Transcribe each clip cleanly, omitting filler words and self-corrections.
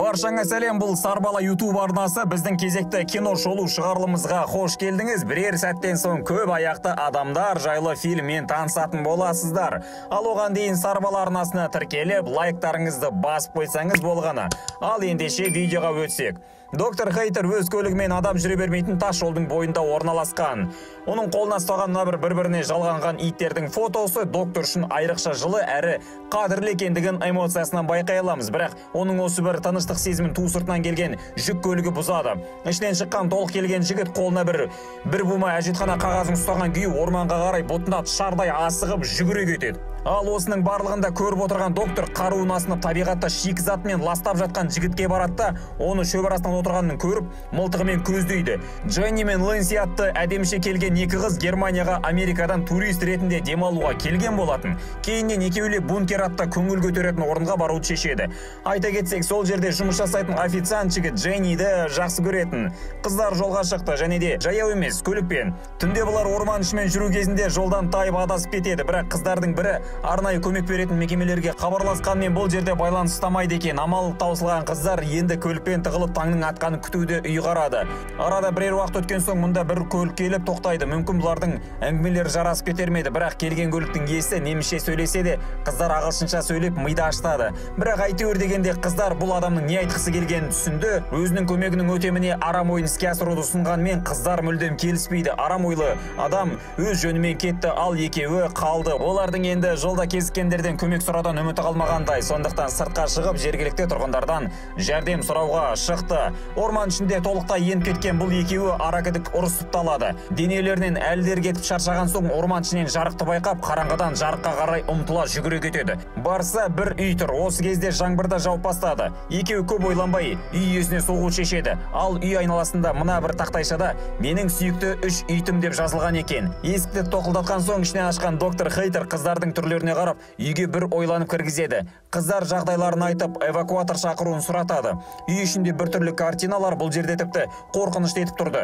Баршаңа сәлем, бұл Сарбала YouTube арнасы. Біздің кезекті кино шолу шығарылымызға қош келдіңіз. Бірер сәттен соң көп аяқты адамдар жайлы фильммен танысатын боласыздар. Ал оған дейін Сарбала арнасына тіркеліп, лайктарыңызды басып қойсаңыз болғаны. Ал ендеше видеоға өтсек. Доктор Хейтер өз көлігімен адам жүре бермейтін тас жолдың бойында орналасқан. Оның қолына ұстаған бір-біріне жалғанған иттердің фотосы доктор үшін айрықша жылы әрі қадірлі екендігін эмоциясынан байқай аламыз. Бірақ оның осы бір тыныштық сезімін ту сыртынан келген жүк көлігі бұзады. Ішінен шыққан толық келген жігіт қолына бір бума әжетхана қағазын ұстаған күйі орманға қарай бұтында шардай асығып жүгіре кетеді. Ал осының барлығында көріп отырған доктор қаруын асынып табиғатта шикізатымен ластап жатқан жігітке барады, оны шөп арасынан отырғанын көріп, мылтығымен көздейді. Дженни мен Лэнси атты әдеміше келген екі қыз Германияға Америкадан турист ретінде демалуға келген болатын. Кейіннен екеулеп бункер атты көңіл көтеретін орынға баруды шешеді. Айта кетсек, сол жерде жұмыс жасайтын официант жігіт Дженниді жақсы көретін. Қыздар жолға шықты, және де жаяу емес, көлікпен. Түнде бұлар орман ішімен жүру кезінде жолдан тайып адасып кетеді, бірақ қыздардың бірі арнайы көмек беретін мекемелерге хабарласқанмен бұл жерде байланыс ұстамайды екен. Амалы таусылған қыздар енді көлікпен тығылып таңның атқанын күтуде ұйғарады. Арада бірер уақыт өткен соң мұнда бір көлік келіп тоқтайды. Мүмкін бұлардың әңгімелері жарасып кетермеді, бірақ келген көліктің иесі немісше сөйлесе де, қыздар ағылшынша сөйлеп миды ашытады. Бірақ әйтеуір дегенде қыздар бұл адамның не айтқысы келгенін түсінді. Өзінің көмегінің өтеміне арам ойын іске асыруды ұсынғанмен қыздар мүлдем келіспейді. Арам ойлы адам өз жөнімен кетті, ал екеуі қалды. Олардың енді жолда кезіккендерден көмек сұрадан үміті қалмағандай, сондықтан сыртқа шығып жергілікті тұрғындардан жәрдем сұрауға шықты. Орман ішінде толықтай еніп кеткен бұл екеуі аракідік ұрысып талады. Денелерінен әлдер кетіп шаршаған соң орман ішінен жарықты байқап, қараңғыдан жарыққа қарай ұмтыла жүгіре кетеді. Барса бір үй тұр. Осы кезде жаңбырда жауып бастады. Екеуі көп ойланбай үй иесіне соғу шешеді. Ал үй айналасында мына бір тақтайшада менің сүйікті 3 үйтім деп жазылған екен. Есікті тоқылдатқан соң ішінен ашқан доктор Хейтер қыздардың түрлеріне қарап, үйге бір ойланып кіргізеді. Қыздар жағдайларын айтып, эвакуатор шақыруын сұратады. Үй ішінде біртүрлі картиналар бұл жерде тіпті қорқынышты етіп тұрды.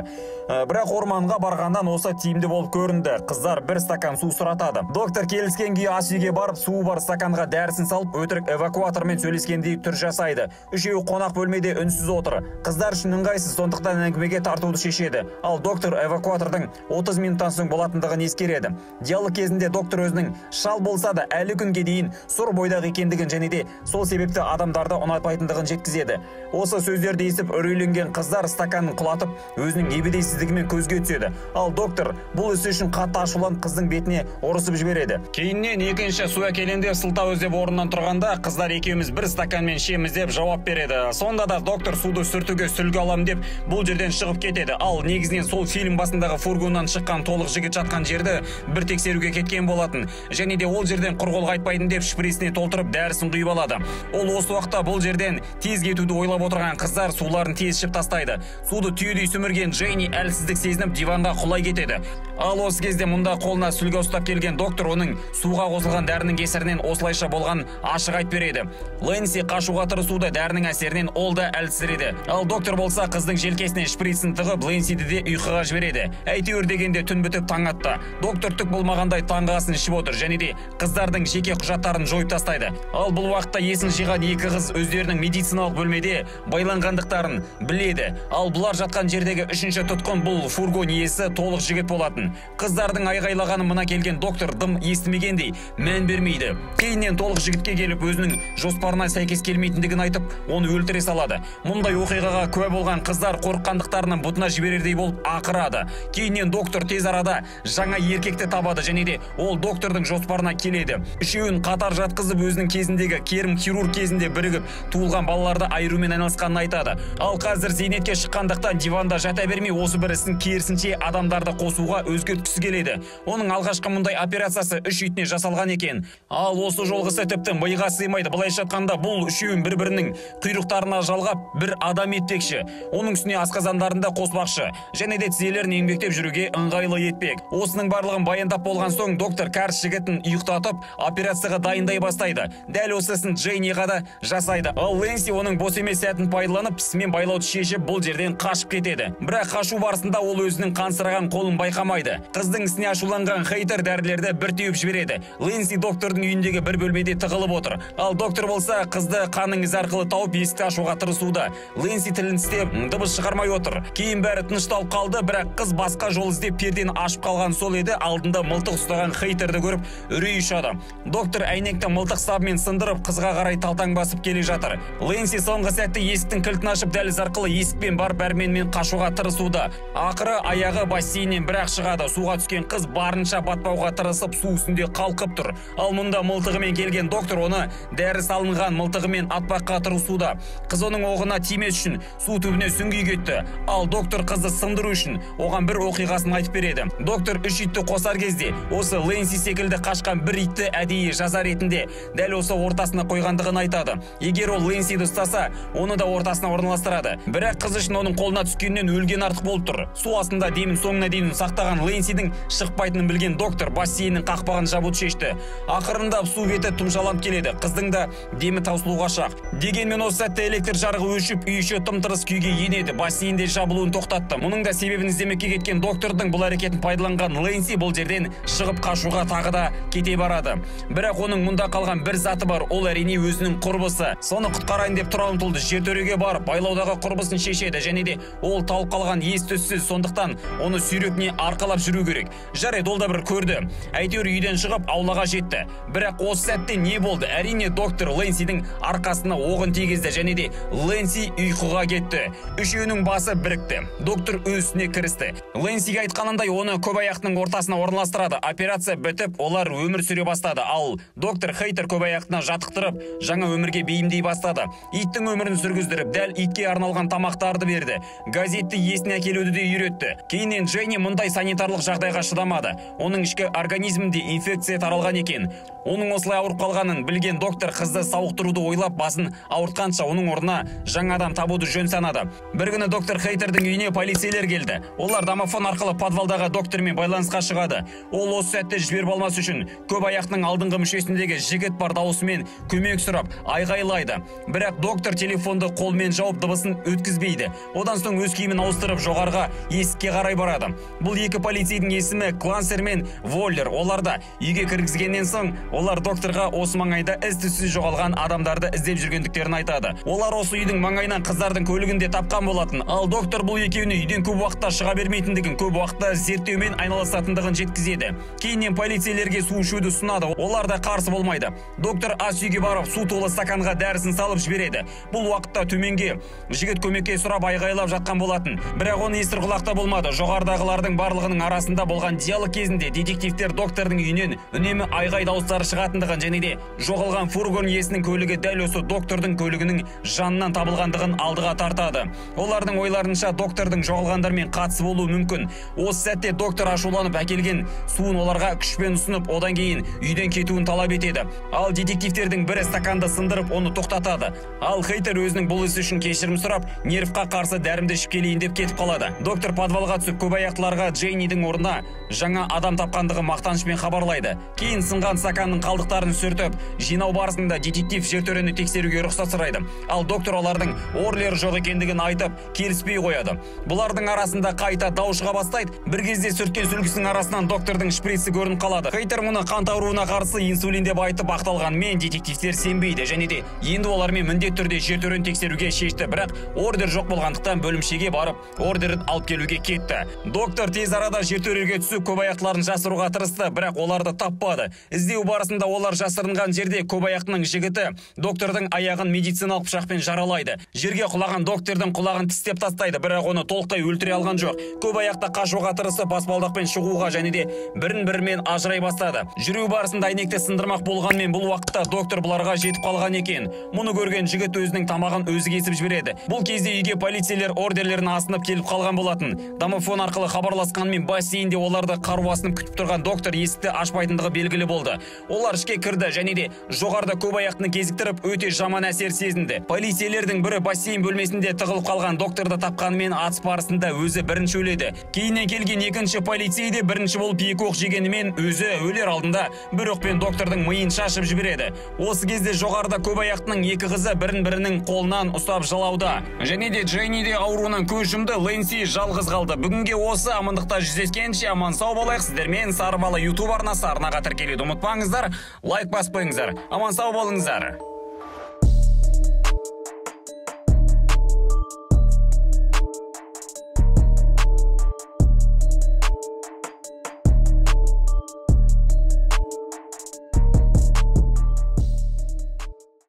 Бірақ орманға барғаннан осы тиімді болып көрінді. Қыздар бір стакан су сұратады. Доктор келіскен күйі ас үйге барып, суы бар стаканға дәрісін салып, өтірік эвакуатормен сөйлескендей түр жасайды. Үшеуі қонақ бөлмеде үнсіз отыр. Қыздар үшін ыңғайсыз, сондықтан әңгімеге тартуды шешеді. Ал доктор эвакуатордың 30 минуттан соң болатындығын ескереді. Диалог кезінде доктор өзінің шал болса да әлі күнге дейін сұр бойдағы екендігін және де сол себепті адамдарды ұнатпайтындығын жеткізеді. Осы сөздерді естіп үрейленген қыздар стаканын құлатып, өзінің ебедейсіздігімен көзге түседі. Ал доктор бұл ісі үшін қатты ашуланып қыздың бетіне ұрысып жібереді. Кейіннен екінші су әкелемде сылтау іздеп орнынан тұрғанда, қыздар екеуміз бір стаканмен ішеміз деп жауап береді. Сонда да доктор суды сүртуге сүлгі аламын деп бұл жерден шығып кетеді. Ал негізінен сол фильм басындағы фургоннан шыққан толық жігіт жатқан жерді бір тексеруге кеткен болатын. Және де ол жерден құрғыл қайтпайтын деп шприціне толтырып дәрісін құйып алады. Ол осы уақытта бұл жерден тез кетуді ойлап отырған қыздар суларын тез ішіп тастайды. Суды түйедей сүмірген Дженни әлсіздік сезініп диванға құлай кетеді. Ал осы кезде мұнда қолына сүлгі ұстап келген доктор оның суға қосылған дәрінің кесірінен осылайша болған ашық айтып береді. Лэнси қашуға тырысуда дәрінің әсерінен ол да әлсіреді. Ал доктор болса қыздың желкесіне шприцін тығып Лэнсиді де ұйқыға жібереді. Әйтеуір дегенде түн бітіп таң атты. Доктор түк болмағандай таңғы асын ішіп отыр және де қыздардың жеке құжаттарын жойып тастайды. Ал бұл уақытта есін жиған екі қыз өздерінің медициналық бөлмеде байланғандықтарын біледі. Ал бұлар жатқан жердегі үшінші тұтқын бұл фургон иесі толық жігіт болатын. Қыздардың айғайлағаны мына келген доктор дым естімегендей мән бермейді. Кейіннен толық жігітке келіп өзінің жоспарына сәйкес келмейтіндігін айтып, оны өлтіре салады. Мұндай оқиғаға куә болған қыздар қорыққандықтарынан бұтына жіберердей болып ақырады. Кейіннен доктор тез арада жаңа еркекті табады және де ол доктордың жоспарына келеді. Үшеуін қатар жатқызып өзінің кезіндегі керім хирург кезінде бірігіп туылған балаларды айырумен айналысқанын айтады. Ал қазір зейнетке шыққандықтан диванда жата бермей осы бір ісін керісінше адамдарды қосуға өзгерткісі келеді. Оның алғашқы мұндай операциясы 3 итіне жасалған екен. Ал осы жолғысы тіпті миға сыймайды. Былайша айтқанда бұл үшеуін бір-бірінің құйрықтарына жалғап бір адам етпекші. Оның үстіне асқазандарын да қоспақшы және де тізелерін еңбектеп жүруге ыңғайлы етпек. Осының барлығын баяндап болған соң доктор кәріс жігітін ұйықтатып тоқтатып, операцияға дайындай бастайды. Дәл осысын Джейниға да жасайды. Ал Лэнси оның бос емес сәтін пайдаланып, пісімен байлауды шешіп, бұл жерден қашып кетеді. Бірақ қашу барысында ол өзінің қансыраған қолын байқамайды. Қыздың ісіне ашуланған Хейтер дәрілерді бір теуіп жібереді. Лэнси доктордың үйіндегі бір бөлмеде тығылып отыр. Ал доктор болса, қызды қанның ізі арқылы тауып есікті ашуға тырысуда. Лэнси тілін тістеп, дыбыс шығармай отыр. Кейін бәрі тынышталып қалды, бірақ қыз басқа жол іздеп пердені ашып қалған сол еді. Алдында мылтық ұстаған Хейтерді көріп, үрей ұшады. Доктор әйнекті мылтық сабымен сындырып, қызға қарай талтаң басып келе жатыр. Лэнси соңғы сәтте есіктің кілтін ашып, дәліз арқылы есікпен барып бәрменмен қашуға тырысуда. Ақыры аяғы бассейннен бірақ шығады. Суға түскен қыз барынша батпауға тырысып, су үстінде қалқып тұр. Ал мұнда мылтығымен келген доктор оны дәрі салынған мылтығымен атпаққа тырысуда. Қыз оның оғына тимес үшін су түбіне сүңги кетті. Ал доктор қызды сындыру үшін оған бір оқиғасын айтып береді. Доктор 3 итті қосар кезде осы Лэнси секілді қашқан бір итті әдейі жаза ретінде дәл осы ортасына қойғандығын айтады. Егер ол Лэнсиді ұстаса, оны да ортасына орналастырады. Бірақ қыз үшін оның қолына түскеннен өлген артық болып тұр. Су астында демін соңына дейін сақтаған Лэнсидің шықпайтынын білген доктор бассейннің қақпағын жабуды шешті. Ақырындап су беті тұмшаланып келеді. Қыздың да демі таусылуға шақ. Дегенмен осы сәтте электр жарығы өшіп, үй іші тым-тырыс күйге енеді. Бассейнде жабылуын тоқтатты. Мұның да себебін іздемекке кеткен доктордың бұл әрекетін пайдаланған Лэнси бұл жерден шығып қашуға тағы да кете барады. Бірақ оның мұнда қалған бір заты бар. Ол әрине өзінің құрбысы. Соны құтқарайын деп тұра ұмтылды. Жертөреге барып, байлаудағы құрбысын шешеді және де ол талып қалған ес-түссіз, сондықтан оны сүйрекне арқалап жүру керек. Жарайды, ол да бір көрді. Әйтеуір үйден шығып аулаға жетті. Бірақ осы сәтте не болды? Әрине доктор Лэнсидің арқасына оғын тигізді және де Лэнси ұйқыға кетті. Үшеуінің басы бірікті. Доктор өсіне кірісті. Лэнсиге айтқанындай оны көбаяқтың ортасына орналастырады. Операция бітіп, олар өмір сүре бастады. Ал доктор Хейтер көбаяқтына жатықтырып, жаңа өмірге бейімдей бастады. Иттің өмірін сүргіздіріп, дәл итке арналған тамақтарды берді. Газетті есіне әкелуді де үйретті. Кейіннен Джейни мұндай санитарлық жағдайға шыдамады. Оның ішкі организмінде инфекция таралған екен. Оның осылай ауырып қалғанын білген доктор қызды сауықтыруды ойлап, басын ауыртқанша оның орнына жаңа адам табуды жөн санады. Бір күні доктор Хейтердің үйіне полицейлер келді. Олар домофон арқылы подвалдағы доктормен байланысқа шығады. Ол осы сәтте жіберіп алмас үшін көбаяқтың алдыңғы мүшесіндегі жігіт бар дауысымен көмек сұрап айғайлайды. Бірақ доктор телефонды қолмен жауып, дыбысын өткізбейді. Одан соң өз киімін ауыстырып жоғарыға есікке қарай барады. Бұл екі полицейдің есімі Клансер мен Воллер. Олар да үйге кіргізгеннен соң олар докторға осы маңайда із-түзсіз жоғалған адамдарды іздеп жүргендіктерін айтады. Олар осы үйдің маңайынан қыздардың көлігінде тапқан болатын. Ал доктор бұл екеуіне үйден көп уақытта шыға бермейтіндігін, көп уақытта зерттеумен айналысатындығын жеткізеді. Кейіннен полицейлерге су ішуді ұсынады. Олар да қарсы болмайды. Доктор ас үйге барып, су толы стаканға дәрісін салып жібереді. Бұл уақытта төменге жігіт көмекке сұрап айғайлап жатқан болатын. Бірақ оны естір құлақта болмады. Жоғарыдағылардың барлығының арасында болған диалог кезінде детективтер доктордың үйінен үнемі айғай дауыстары шығатындығын және де жоғалған фургон иесінің көлігі дәл осы доктордың көлігінің жанынан табылғандығын алдыға тартады. Олардың ойларынша доктордың жоғалғандармен қатысы болуы мүмкін. Осы сәтте доктор ашуланып әкелген суын оларға күшпен ұсынып, одан кейін үйден кетуін талап етеді. Ал детективтердің бірі стаканды сындырып, оны тоқтатады. Ал Хейтер өзінің бұл ісі үшін кешірім сұрап, нервқа қарсы дәрімді ішіп келейін деп кетіп қалады. Доктор подвалға түсіп, көбаяқтыларға Джейнидің орнына жаңа адам тапқандығы мақтанышпен хабарлайды. Кейін сынған стаканның қалдықтарын сүртіп, жинау барысында детектив жертөрені тексеруге рұқсат сұрайды. Ал доктор олардың Орлер жоқ екендігін айтып, келіспей қояды. Бұлардың арасында қайта дау шыға бастайды. Bir кезде сүрткен сүлгісінің арасынан доктордың шприці көрініп қалады. Хейтер мұны қан ауруына қарсы инсулин деп айтып ақталғанмен детективтер сенбейді және де енді олармен міндетті түрде жертөрені тексеруге шешті. Бірақ ордер жоқ болғандықтан бөлімшеге барып, ордерін алып келуге кетті. Доктор тез арада жертөреге түсіп, көбаяқтыларын жасыруға тырысты, бірақ оларды таппады. Іздеу барысында олар жасырынған жерде көбаяқтының жігіті доктордың аяғын медициналық пышақпен жаралайды. Жерге құлаған доктордың құлағын тістеп тастайды, бірақ оны толықтай өлтіре алған жоқ. Көбаяқта қашуға тырысып, баспалдақпен шығуға және де бірін-бірімен ажырай бастады. Жүру барысында әйнекті сындырмақ болғанмен бұл уақытта доктор бұларға жетіп қалған екен. Мұны көрген жігіт өзінің тамағын өзі кесіп жібереді. Бұл кезде үйге полицейлер ордерлерін асынып келіп қалған болатын. Домофон арқылы хабарласқанмен бассейнде оларды қару асынып күтіп тұрған доктор есікті ашпайтындығы белгілі болды. Олар ішке кірді және де жоғарыда көбаяқтыны кезіктіріп өте жаман әсер сезінді. Полицейлердің бірі бассейн бөлмесінде тығылып қалған докторды тапқанымен атыс барысында өзі бірінші өледі. Кейіннен келген екінші полицей де бірінші болып екі оқ жегенімен өзі өлер алдында бирок пен доктордың миын шашып жибереді. Осы кезде жоғарыда көп аяқтының екі қызы бірін-бірінің қолынан ұстап жылауда. Және де Джейни де ауруынан көз жұмды, Лэнси жалғыз қалды. Бүгінге осы амандықта жүздескенше аман сау болайық. Сіздермен Сары бала YouTube арнасы арнаға тіркелуді ұмытпаңыздар. Лайк баспаңыздар. Аман сау болыңыздар.